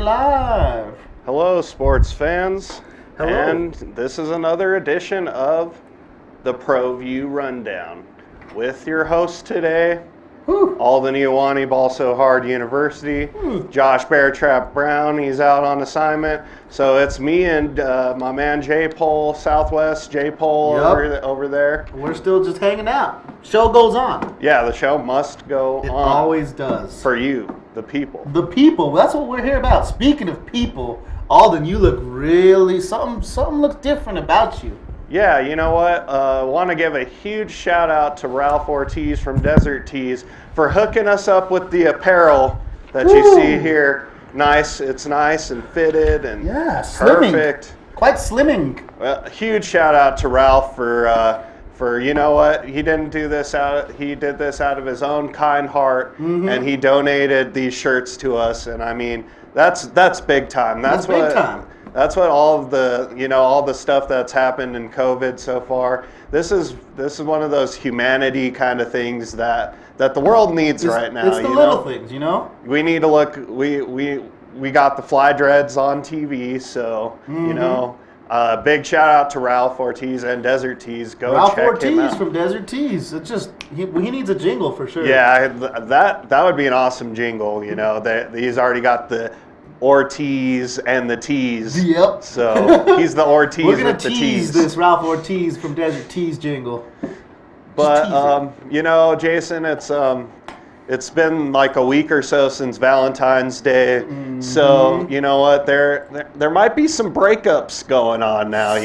live. Hello, sports fans. Hello. And this is another edition of the ProView Rundown with your host today, Alden Iwani, Ball So Hard University, Josh Beartrap Brown. He's out on assignment. So it's me and my man J Pole, Southwest J Pole over there. We're still just hanging out. Show goes on. Yeah, the show must go on. It always does. For you, the people. The people. That's what we're here about. Speaking of people, Alden, you look really something looks different about you. Yeah, you know what? Want to give a huge shout out to Ralph Ortiz from Desert Tees for hooking us up with the apparel that you see here. Nice, it's nice and fitted and perfect. Quite slimming. Well, huge shout out to Ralph for you know what? He didn't do this out. He did this out of his own kind heart, and he donated these shirts to us. And I mean, that's big time. That's what, big time. That's what all of the, all the stuff that's happened in COVID so far. This is one of those humanity kind of things that the world needs right now. It's the little things, We need to look. We got the Fly Dreads on TV, so big shout out to Ralph Ortiz and Desert Tees. Go Ralph check Ortiz him out. from Desert Tees. It's just he needs a jingle for sure. Yeah, that would be an awesome jingle. He's already got the Ortiz and the Tees. Yep. So he's the Ortiz We're gonna with the tease Tees. this Ralph Ortiz from Desert Tees jingle. But Jason, it's been like a week or so since Valentine's Day. So you know what? There might be some breakups going on now.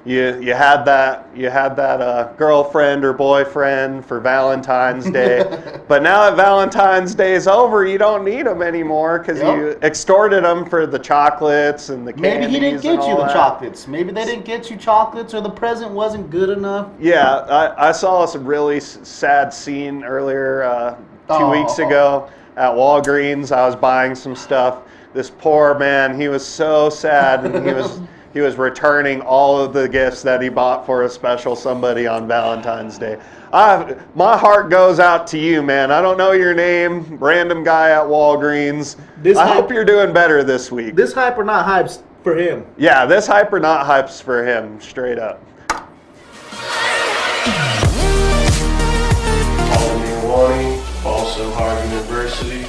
You had that girlfriend or boyfriend for Valentine's Day, but now that Valentine's Day is over, you don't need them anymore because you extorted them for the chocolates and the candies. Maybe he didn't get you the chocolates. Maybe they didn't get you chocolates, or the present wasn't good enough. Yeah, I saw a really sad scene earlier 2 weeks ago at Walgreens. I was buying some stuff. This poor man, he was so sad, and he was returning all of the gifts that he bought for a special somebody on Valentine's Day. My heart goes out to you, man. I don't know your name, random guy at Walgreens. I hope you're doing better this week. This hype or not hype's for him. Yeah, this hype or not hype's for him, straight up. Ball So Hard University.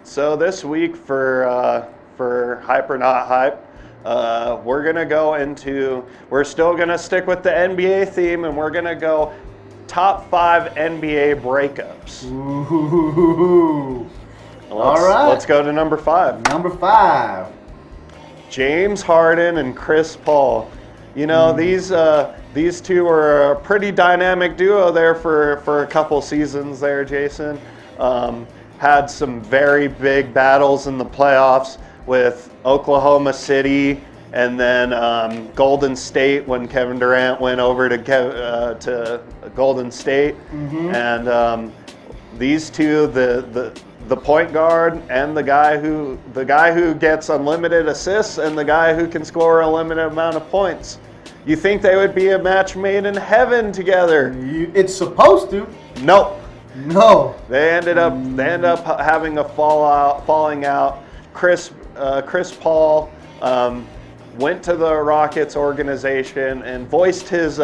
So this week for hype or not hype, we're still gonna stick with the NBA theme, and we're gonna go top 5 NBA breakups. Ooh. All right. Let's go to number 5. Number 5. James Harden and Chris Paul. These two were a pretty dynamic duo there for a couple seasons there, Jason. Had some very big battles in the playoffs with Oklahoma City and then Golden State when Kevin Durant went over to Golden State. And these two, the point guard and the guy who gets unlimited assists and the guy who can score a limited amount of points. You think they would be a match made in heaven together? It's supposed to. Nope. No. They ended up having a falling out. Chris Paul went to the Rockets organization and voiced his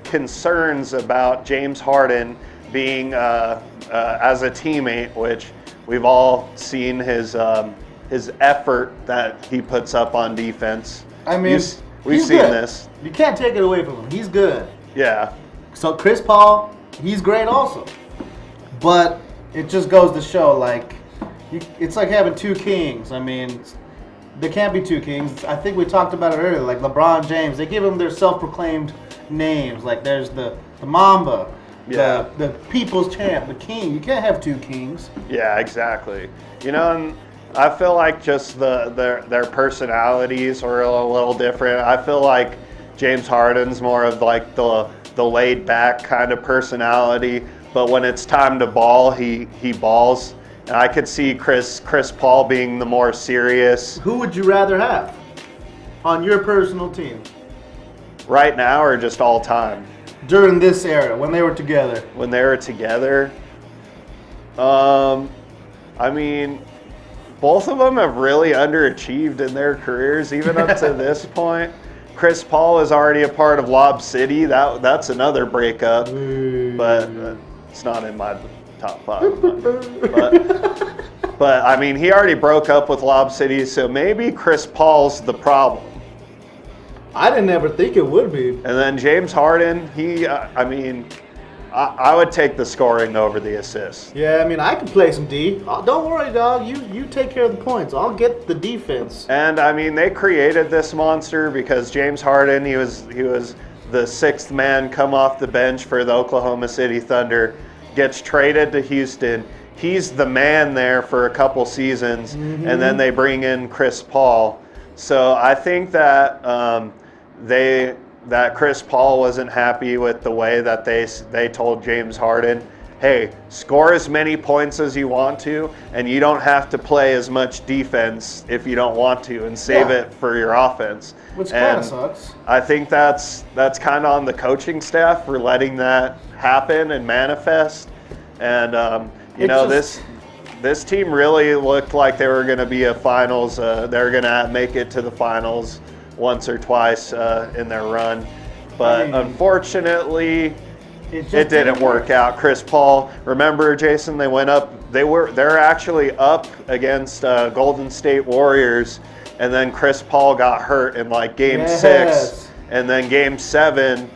concerns about James Harden being as a teammate, which we've all seen his effort that he puts up on defense. I mean, we've seen this. You can't take it away from him. He's good. Yeah. So Chris Paul, he's great also. But it just goes to show, it's like having two kings. I mean, there can't be two kings. I think we talked about it earlier, like LeBron James. They give them their self-proclaimed names. Like there's the Mamba, the people's champ, the king. You can't have two kings. Yeah, exactly. And I feel like just their personalities are a little different. I feel like James Harden's more of like the laid back kind of personality, but when it's time to ball, he balls. And I could see Chris Paul being the more serious. Who would you rather have on your personal team? Right now or just all time? During this era, when they were together. When they were together? I mean, both of them have really underachieved in their careers, even up to this point. Chris Paul is already a part of Lob City. That's another breakup, but it's not in my top 5. But I mean, he already broke up with Lob City, so maybe Chris Paul's the problem. I didn't ever think it would be. And then James Harden, I would take the scoring over the assists. Yeah, I mean, I can play some D. Don't worry, dog. You take care of the points. I'll get the defense. And I mean, they created this monster because James Harden, he was the 6th man come off the bench for the Oklahoma City Thunder, gets traded to Houston. He's the man there for a couple seasons, and then they bring in Chris Paul. So I think that that Chris Paul wasn't happy with the way that they told James Harden, hey, score as many points as you want to, and you don't have to play as much defense if you don't want to, and save it for your offense. Which kind of sucks. I think that's kind of on the coaching staff for letting that happen and manifest. And this team really looked like they were going to be a finals. They were going to make it to the finals once or twice in their run, but unfortunately, it didn't work out. Chris Paul, remember, Jason? They went up. They're actually up against Golden State Warriors, and then Chris Paul got hurt in like Game 6, and then Game 7,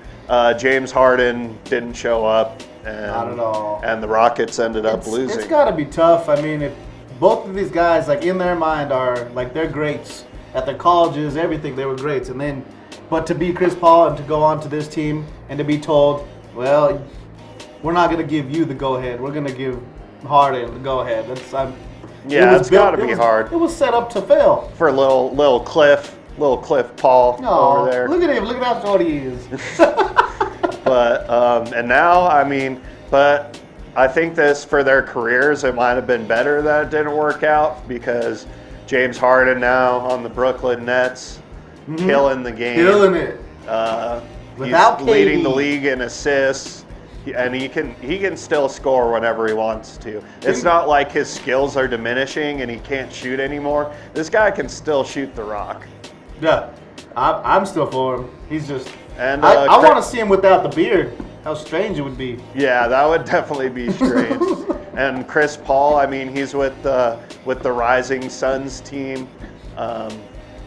James Harden didn't show up. Not at all. And the Rockets ended up losing. It's got to be tough. I mean, if both of these guys, like in their mind, are like they're greats at their colleges, everything, they were greats. And then, but to be Chris Paul and to go on to this team and to be told, well, we're not going to give you the go-ahead. We're going to give Harden the go-ahead. It's got to be hard. It was set up to fail. For little Cliff Paul over there. Look at him. Look at how short he is. But and now, but I think this for their careers, it might have been better that it didn't work out because James Harden now on the Brooklyn Nets, killing the game, killing it. Without he's leading the league in assists, and he can still score whenever he wants to. It's not like his skills are diminishing and he can't shoot anymore. This guy can still shoot the rock. Yeah, I'm still for him. He's just. And I want to see him without the beard. How strange it would be. Yeah, that would definitely be strange. And Chris Paul, he's with the Rising Suns team,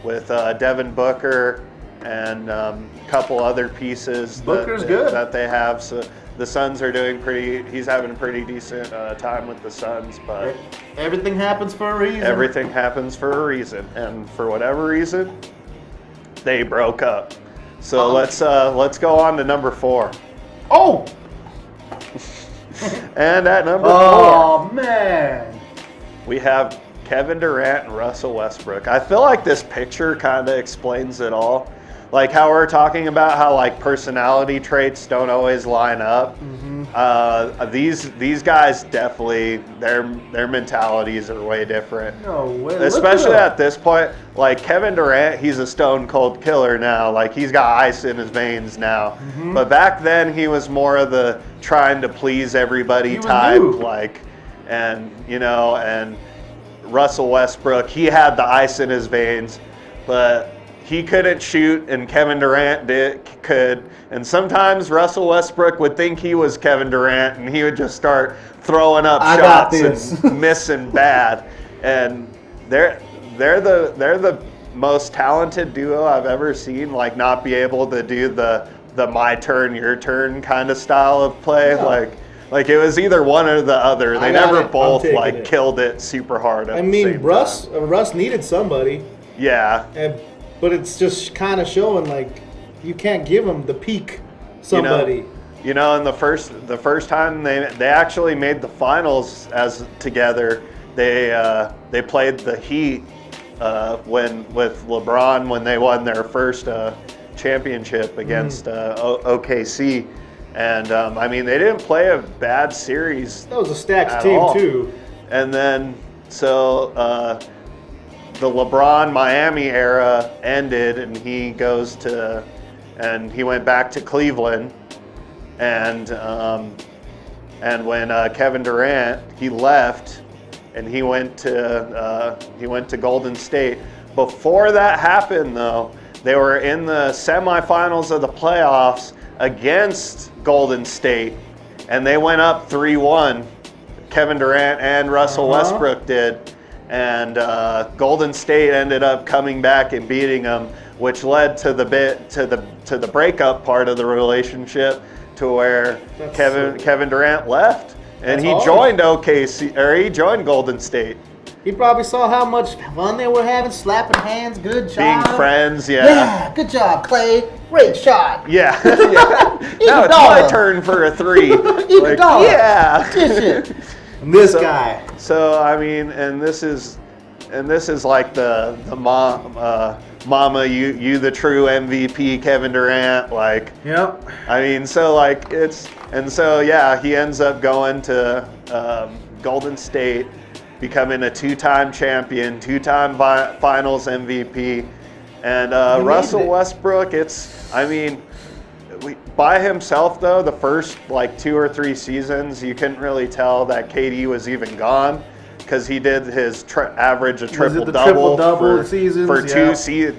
with Devin Booker and a couple other pieces that they have. So the Suns are doing he's having a pretty decent time with the Suns, but everything happens for a reason. Everything happens for a reason, and for whatever reason, they broke up. So let's go on to number 4. Oh! And at number 4. Oh, man. We have Kevin Durant and Russell Westbrook. I feel like this picture kind of explains it all. Like how we're talking about how like personality traits don't always line up. These guys definitely their mentalities are way different. No way. Especially at this point, like Kevin Durant, he's a stone cold killer now. Like he's got ice in his veins now. But back then he was more of the trying to please everybody type. Like, and Russell Westbrook, he had the ice in his veins, but he couldn't shoot, and Kevin Durant could. And sometimes Russell Westbrook would think he was Kevin Durant, and he would just start throwing up shots and missing bad. And they're the most talented duo I've ever seen. Like not be able to do the my turn, your turn kind of style of play. Yeah. Like it was either one or the other. They never both killed it super hard. Russ needed somebody. Yeah. But it's just kind of showing like you can't give him the peak somebody. In the first time they actually made the finals as together. They played the Heat with LeBron when they won their first championship against OKC. And they didn't play a bad series. That was a stacked team too. And then the LeBron Miami era ended, and he went back to Cleveland, and when Kevin Durant he left, and he went to Golden State. Before that happened, though, they were in the semifinals of the playoffs against Golden State, and they went up 3-1. Kevin Durant and Russell Westbrook did, and Golden State ended up coming back and beating them, which led to the breakup part of the relationship, to where Kevin Durant left, and he joined OKC, or he joined Golden State. He probably saw how much fun they were having, slapping hands, good job. Being friends, yeah. Yeah, good job, Clay. Great shot. Yeah, yeah. Now it's my turn for a 3. Like, yeah. Dish it. And this guy. So I mean, and this is like the mama, you the true MVP, Kevin Durant. Like, yep. I mean, so like he ends up going to Golden State, becoming a 2-time champion, 2-time Finals MVP, and Russell Westbrook. By himself though, the first like 2 or 3 seasons, you couldn't really tell that KD was even gone, because he did his average a triple-double for seasons,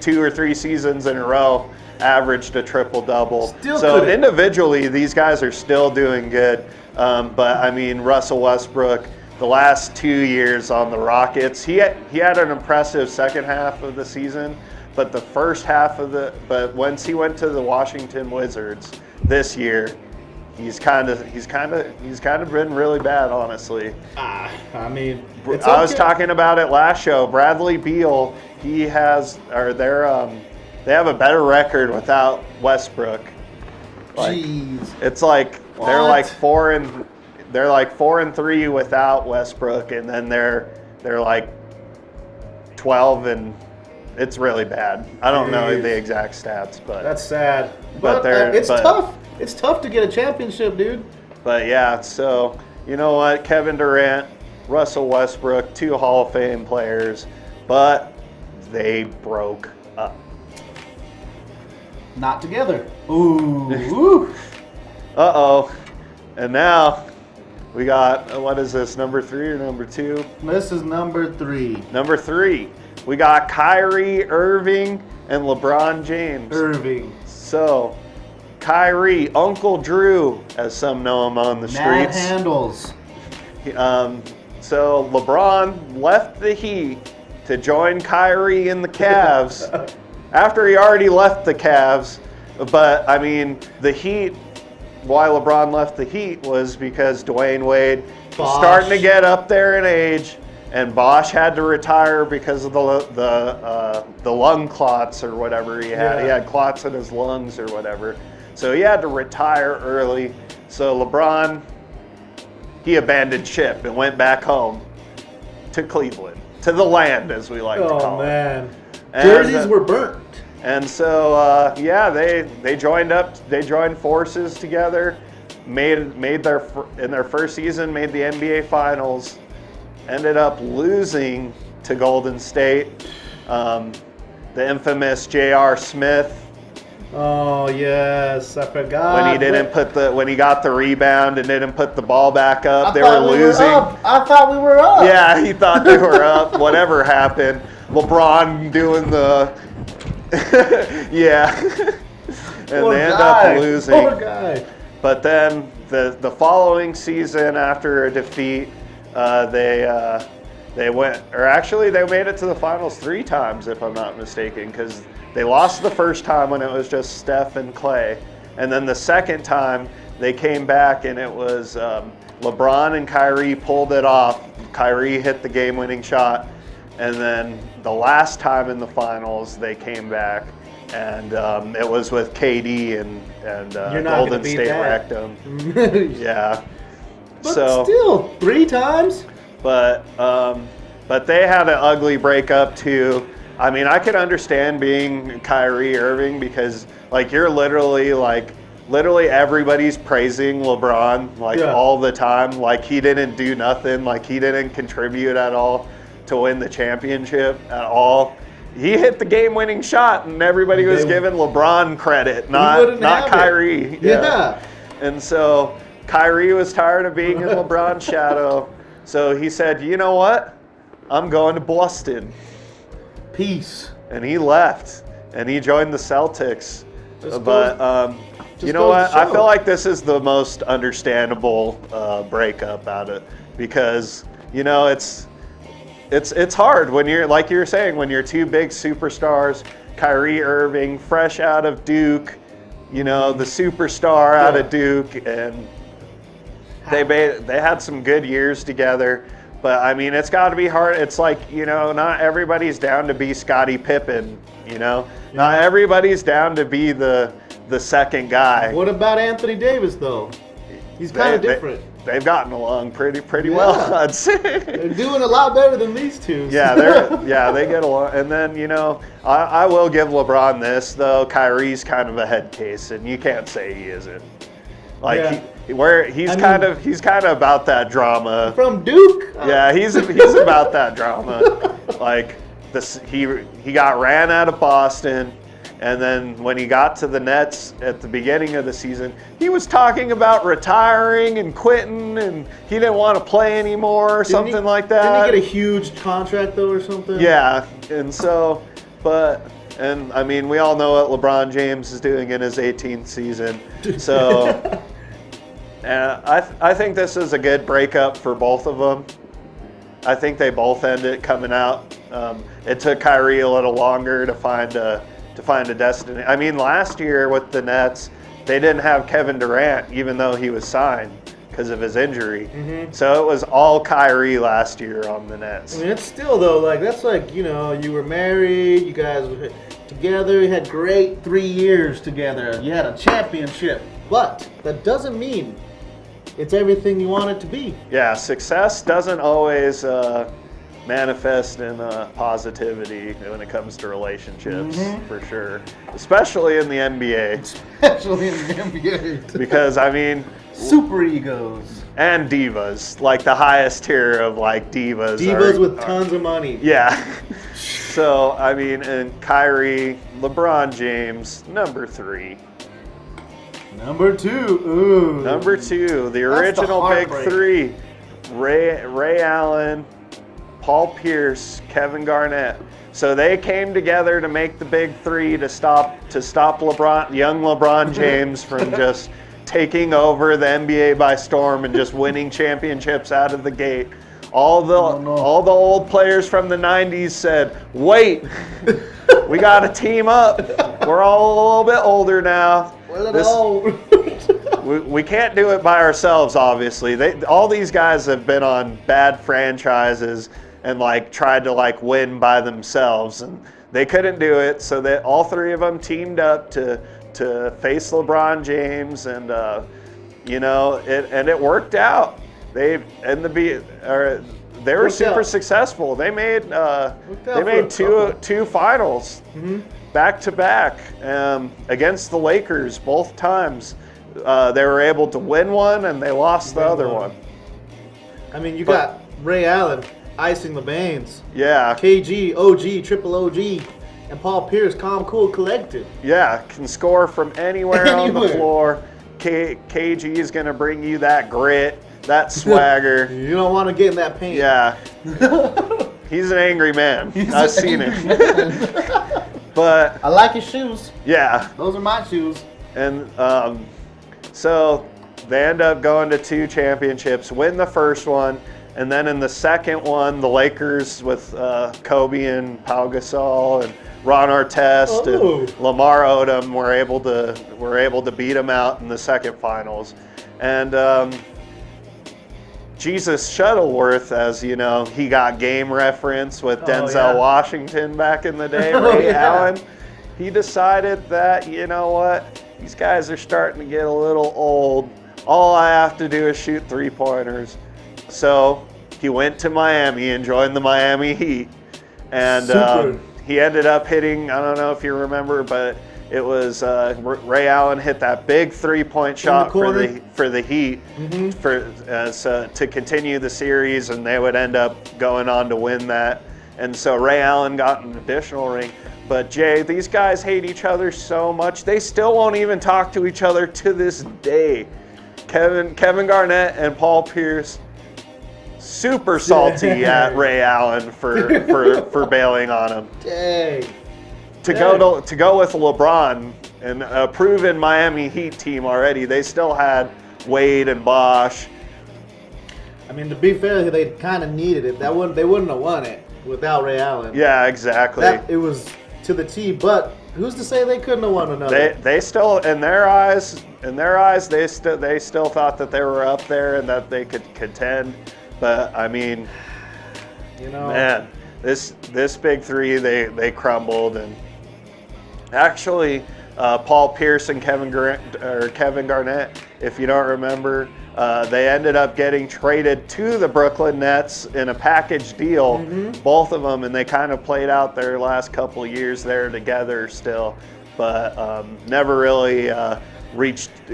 2 or 3 seasons in a row, averaged a triple-double. So individually, these guys are still doing good. But I mean, Russell Westbrook, the last 2 years on the Rockets, he had an impressive second half of the season, but the first half but once he went to the Washington Wizards this year, he's kind of been really bad, honestly. I mean, I was talking about it last show. Bradley Beal, they have a better record without Westbrook. Jeez. It's like they're like 4-3 without Westbrook, and then they're like 12, and it's really bad. I don't know the exact stats, but that's sad. But it's tough. It's tough to get a championship, dude. But yeah, so you know what? Kevin Durant, Russell Westbrook, 2 Hall of Fame players, but they broke up. Not together. Ooh. Uh-oh. And now we got, what is this, number 3 or number 2? This is number 3. Number 3. We got Kyrie, Irving, and LeBron James. Irving. So, Kyrie, Uncle Drew, as some know him on the Mad streets. handles. So LeBron left the Heat to join Kyrie in the Cavs after he already left the Cavs. But I mean, the Heat, why LeBron left the Heat was because Dwayne Wade was starting to get up there in age, and Bosh had to retire because of the lung clots or whatever he had. Yeah. He had clots in his lungs or whatever. So he had to retire early. So LeBron, he abandoned ship and went back home to Cleveland, to the land, as we like to call it. Oh, man. Jerseys were burnt. And so, they joined forces together, in their first season, made the NBA Finals, ended up losing to Golden State. The infamous J.R. Smith. Oh yes, I forgot. When he got the rebound and didn't put the ball back up, they were losing. I thought we were up. Yeah, he thought they were up. Whatever happened, LeBron doing the yeah, and they end up losing. Poor guy. But then the following season, after a defeat, they made it to the finals 3 times, if I'm not mistaken, because they lost the first time when it was just Steph and Clay. And then the second time, they came back and it was LeBron and Kyrie pulled it off. Kyrie hit the game-winning shot. And then the last time in the finals, they came back. And it was with KD and Golden State wrecked them. Yeah. But still, 3 times? But they had an ugly breakup too. I mean, I could understand being Kyrie Irving, because like you're literally everybody's praising LeBron all the time. Like he didn't do nothing. Like he didn't contribute at all to win the championship at all. He hit the game-winning shot, and everybody was giving LeBron credit, not Kyrie. Yeah. And so Kyrie was tired of being in LeBron's shadow. So he said, you know what? I'm going to Boston. Peace. And he left, and he joined the Celtics. But you know what? I feel like this is the most understandable breakup out of, because you know it's hard when you're, like you were saying, when you're two big superstars, Kyrie, Irving, fresh out of Duke, you know, the superstar out of Duke, and they had some good years together. But I mean, it's got to be hard. It's like, you know, not everybody's down to be Scottie Pippen. You know, not everybody's down to be the second guy. What about Anthony Davis though? He's kind of different. They've gotten along pretty well, I'd say. They're doing a lot better than these two. Yeah, they get along. And then, you know, I will give LeBron this though. Kyrie's kind of a head case, and you can't say he isn't. Like he's kind of about that drama. From Duke? Yeah, he's about that drama. Like he got ran out of Boston. And then when he got to the Nets at the beginning of the season, he was talking about retiring and quitting, and he didn't want to play anymore or something like that. Didn't he get a huge contract though or something? Yeah, and so, and I mean, we all know what LeBron James is doing in his 18th season. So, I think this is a good breakup for both of them. I think they both ended coming out. It took Kyrie a little longer to find a destiny. I mean, last year with the Nets, they didn't have Kevin Durant, even though he was signed because of his injury. Mm-hmm. So it was all Kyrie last year on the Nets. I mean, it's still though, like that's like, you know, you were married, you guys were together, you had great 3 years together, you had a championship, but that doesn't mean it's everything you want it to be. Yeah, success doesn't always manifest in positivity when it comes to relationships, for sure. Especially in the NBA. Especially in the NBA. Because, I mean... super egos. And divas. Like the highest tier of like divas. Divas with tons of money. Yeah. So, I mean, and Kyrie, LeBron James, number 3. Number 2. Ooh. Number 2, the original big 3. Ray Allen, Paul Pierce, Kevin Garnett. So they came together to make the big 3 to stop young LeBron James from just taking over the NBA by storm and just winning championships out of the gate. All the old players from the 90s said, "Wait, we got to team up. We're all a little bit older now. We can't do it by ourselves, obviously." All these guys have been on bad franchises and like tried to like win by themselves, and they couldn't do it. So that all 3 of them teamed up to face LeBron James, and you know, it worked out. They were super successful. They made two finals back to back against the Lakers both times. They were able to win one, and they lost the other one. I mean, you got Ray Allen icing the veins. Yeah. KG, OG, triple OG, and Paul Pierce, calm, cool, collected. Yeah, can score from anywhere on the floor. KG is going to bring you that grit, that swagger. You don't want to get in that paint. Yeah. He's an angry man. I've seen it. But I like his shoes. Yeah. Those are my shoes. And so they end up going to 2 championships, win the first one. And then in the second one, the Lakers with Kobe and Pau Gasol and Ron Artest and Lamar Odom were able to beat them out in the second finals. And Jesus Shuttleworth, as you know, he got game reference with Denzel Washington back in the day, Ray Allen. He decided that, you know what, these guys are starting to get a little old. All I have to do is shoot 3-pointers. So he went to Miami and joined the Miami Heat. And he ended up hitting, I don't know if you remember, but it was Ray Allen hit that big 3-point shot for the Heat to continue the series, and they would end up going on to win that. And so Ray Allen got an additional ring. But Jay, these guys hate each other so much, they still won't even talk to each other to this day. Kevin Garnett and Paul Pierce super salty at Ray Allen for bailing on him. Dang. To go with LeBron and a proven Miami Heat team already, they still had Wade and Bosh. I mean, to be fair, they kind of needed it. They wouldn't have won it without Ray Allen. Yeah, exactly. It was to the T, but who's to say they couldn't have won another? They still, in their eyes, they still thought that they were up there and that they could contend. But I mean, man, this big three, they crumbled. And actually, Paul Pierce and Kevin Garnett, if you don't remember, they ended up getting traded to the Brooklyn Nets in a package deal, both of them, and they kind of played out their last couple of years there together still, but never really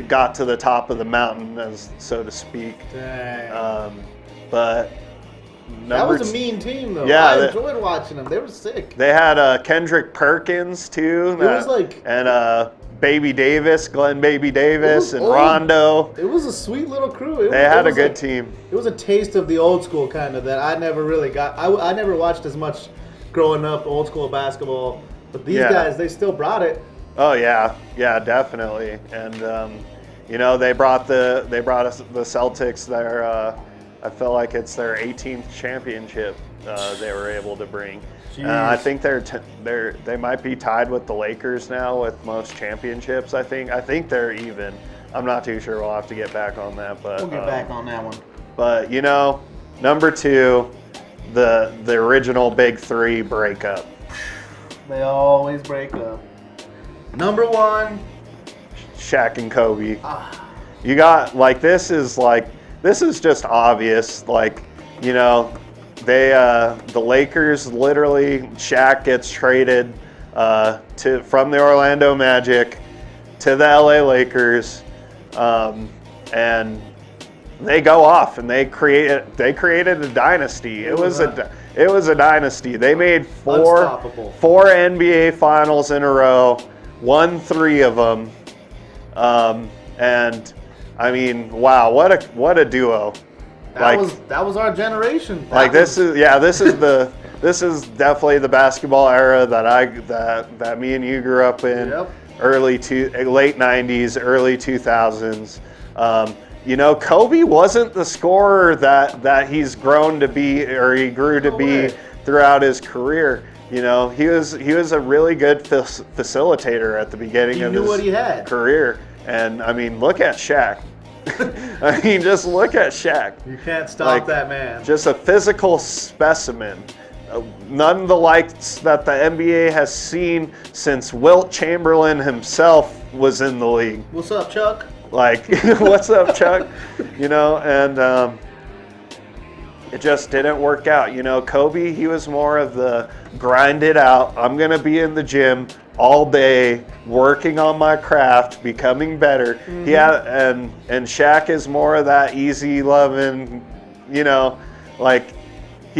got to the top of the mountain, as so to speak. Dang. But that was a mean team, though. Yeah, I enjoyed watching them. They were sick. They had Kendrick Perkins too, Baby Davis, Glenn Baby Davis, and Rondo. It was a sweet little crew. They had a good team. It was a taste of the old school kind of that I never really got. I never watched as much growing up old school basketball, but these guys, they still brought it. Oh yeah, definitely. And they brought us the Celtics their. I feel like it's their 18th championship they were able to bring. I think they might be tied with the Lakers now with most championships. I think they're even. I'm not too sure. We'll have to get back on that, but we'll get back on that one. But number 2, the original Big Three breakup. They always break up. Number 1, Shaq and Kobe. You got this is just obvious. The Lakers, literally, Shaq gets traded from the Orlando Magic to the LA Lakers, and they go off and they created a dynasty. It was a dynasty. They made four NBA Finals in a row, won 3 of them, and I mean, wow, what a duo. That was our generation. This is definitely the basketball era that me and you grew up in. Yep. Late 90s, early 2000s. Kobe wasn't the scorer that he's grown to be, or he grew to be throughout his career. He was a really good facilitator at the beginning of his career. And I mean, look at Shaq. I mean, just look at Shaq. You can't stop that man. Just a physical specimen. None of the likes that the NBA has seen since Wilt Chamberlain himself was in the league. What's up, Chuck? What's up, Chuck? And it just didn't work out. Kobe, he was more of the grind it out. I'm going to be in the gym all day working on my craft, becoming better. And Shaq is more of that easy loving, he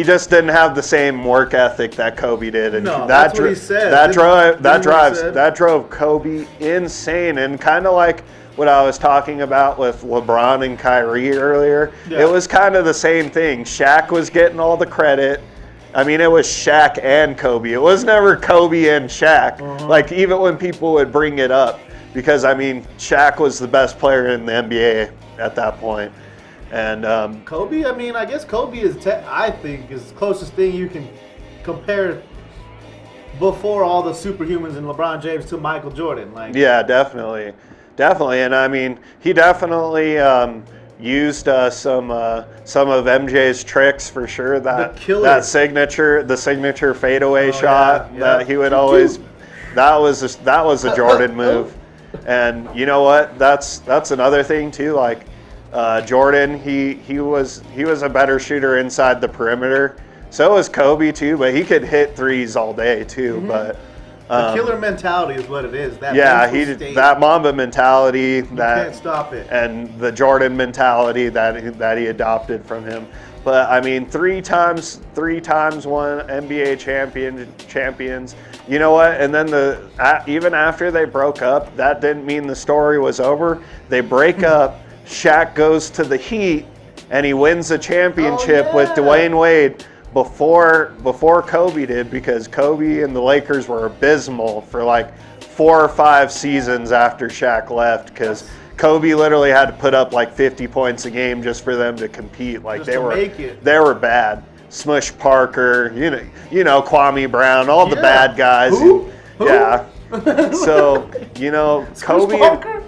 just didn't have the same work ethic that Kobe did. And that's what he said. That drove Kobe insane, and kind of like what I was talking about with LeBron and Kyrie earlier. Yeah. It was kind of the same thing. Shaq was getting all the credit. I mean, it was Shaq and Kobe. It was never Kobe and Shaq. Even when people would bring it up, because I mean, Shaq was the best player in the NBA at that point. And Kobe, I mean, I guess Kobe is, I think, is the closest thing you can compare before all the superhumans and LeBron James to Michael Jordan. Yeah, definitely. And I mean, he definitely used some of MJ's tricks for sure. The signature fadeaway shot that he would always. That was a Jordan move. And you know what? That's another thing too. Jordan, he was a better shooter inside the perimeter. So was Kobe too, but he could hit threes all day too. But the killer mentality is what it is. That Mamba mentality. You can't stop it. And the Jordan mentality that he adopted from him. But I mean, three times won NBA champions. You know what? And then even after they broke up, that didn't mean the story was over. They break up. Shaq goes to the Heat, and he wins a championship with Dwayne Wade before Kobe did, because Kobe and the Lakers were abysmal for like 4 or 5 seasons after Shaq left, because Kobe literally had to put up like 50 points a game just for them to compete. Like they were bad. Smush Parker, you know Kwame Brown, all the bad guys. Who? Yeah. So, Kobe Parker?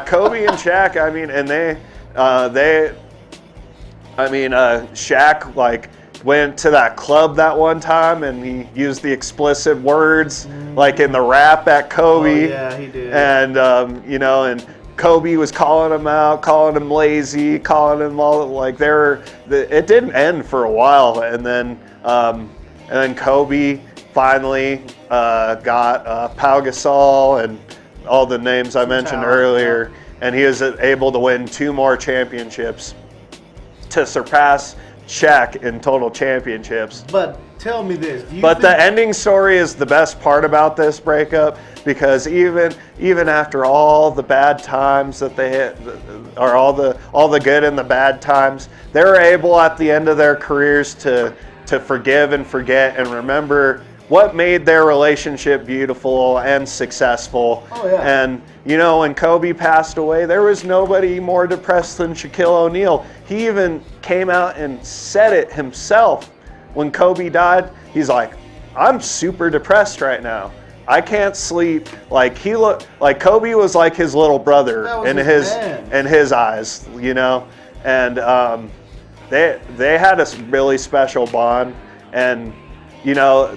Kobe and Shaq, I mean, and Shaq like went to that club that one time and he used the explicit words like in the rap at Kobe. Oh, yeah, he did. And and Kobe was calling him out, calling him lazy, calling him all like it didn't end for a while, and then Kobe finally got Pau Gasol and all the names I mentioned earlier, and he was able to win 2 more championships to surpass Shaq in total championships. But tell me this. The ending story is the best part about this breakup, because even after all the bad times that they hit, or all the good and the bad times, they were able at the end of their careers to forgive and forget and remember what made their relationship beautiful and successful. Oh, yeah. And when Kobe passed away, there was nobody more depressed than Shaquille O'Neal. He even came out and said it himself. When Kobe died, he's like, I'm super depressed right now. I can't sleep. Like Kobe was like his little brother in his eyes, And they had a really special bond, and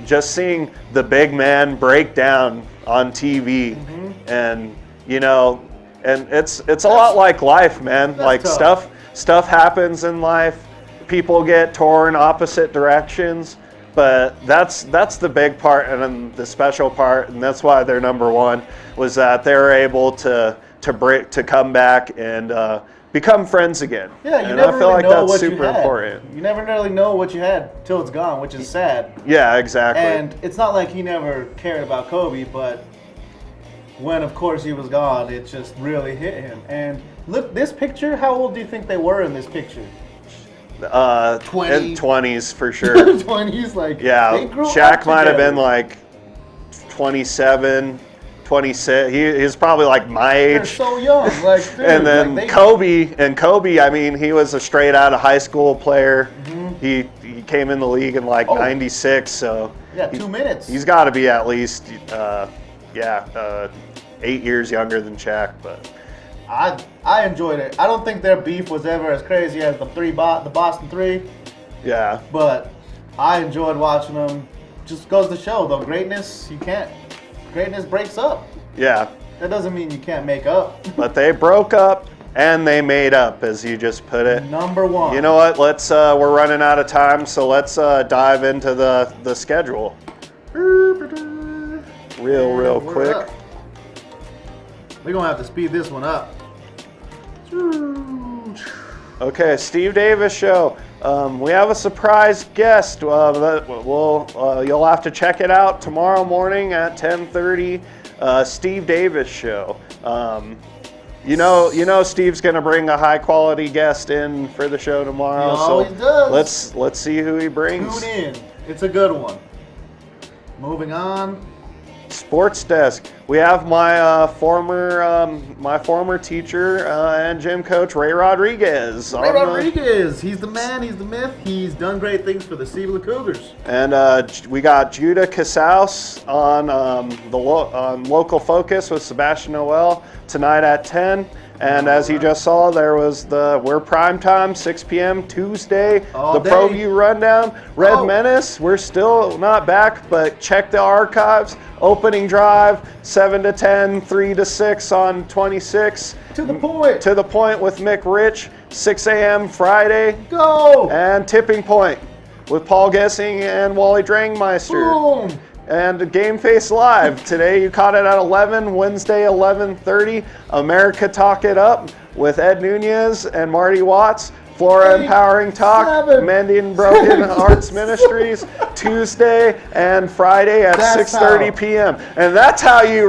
just seeing the big man break down on TV, and and it's a lot like life, man. Like tough. stuff happens in life. People get torn opposite directions, but that's the big part, and then the special part, and that's why they're number one, was that they were able to come back and become friends again. Yeah, you and never I feel really like know that's what super you had. important. You never really know what you had till it's gone, which is sad. Yeah, exactly. And it's not like he never cared about Kobe, but when, of course, he was gone, it just really hit him. And look, this picture, how old do you think they were in this picture? 20. 20s for sure. 20s, like, yeah. they grew Shaq up might have together. been like 27, 26. He was probably like my age. They're so young, like, dude, and then Kobe, I mean, he was a straight out of high school player. He came in the league in like 96, so yeah, 2 minutes. He's got to be at least 8 years younger than Shaq, but I enjoyed it. I don't think their beef was ever as crazy as the Boston Three. Yeah. But I enjoyed watching them. Just goes to show, though, greatness breaks up. Yeah. That doesn't mean you can't make up. But they broke up and they made up, as you just put it. Number one. You know what? We're running out of time, so let's dive into the schedule. Real quick. We're gonna have to speed this one up. Okay, Steve Davis show. We have a surprise guest. You'll have to check it out tomorrow morning at 10:30. Steve Davis show. Steve's gonna bring a high quality guest in for the show tomorrow. He always does. Let's see who he brings. Tune in. It's a good one. Moving on. Sports desk. We have my former teacher and gym coach Ray Rodriguez. He's the man. He's the myth. He's done great things for the Seaver Cougars. And we got Judah Casaus on on Local Focus with Sebastian Noel tonight at 10. And as you just saw, there was we're primetime, 6 p.m. Tuesday, all the day. ProView rundown. Red Menace, we're still not back, but check the archives. Opening drive, 7 to 10, 3 to 6 on 26. To the point. To the point with Mick Rich, 6 a.m. Friday. Go. And Tipping Point with Paul Gessing and Wally Drangmeister. Boom. And Game Face Live. Today you caught it at 11, Wednesday 11:30. America Talk It Up with Ed Nunez and Marty Watts. Flora Empowering Talk, Mending Broken Hearts Ministries, Tuesday and Friday at 6:30 p.m. And that's how you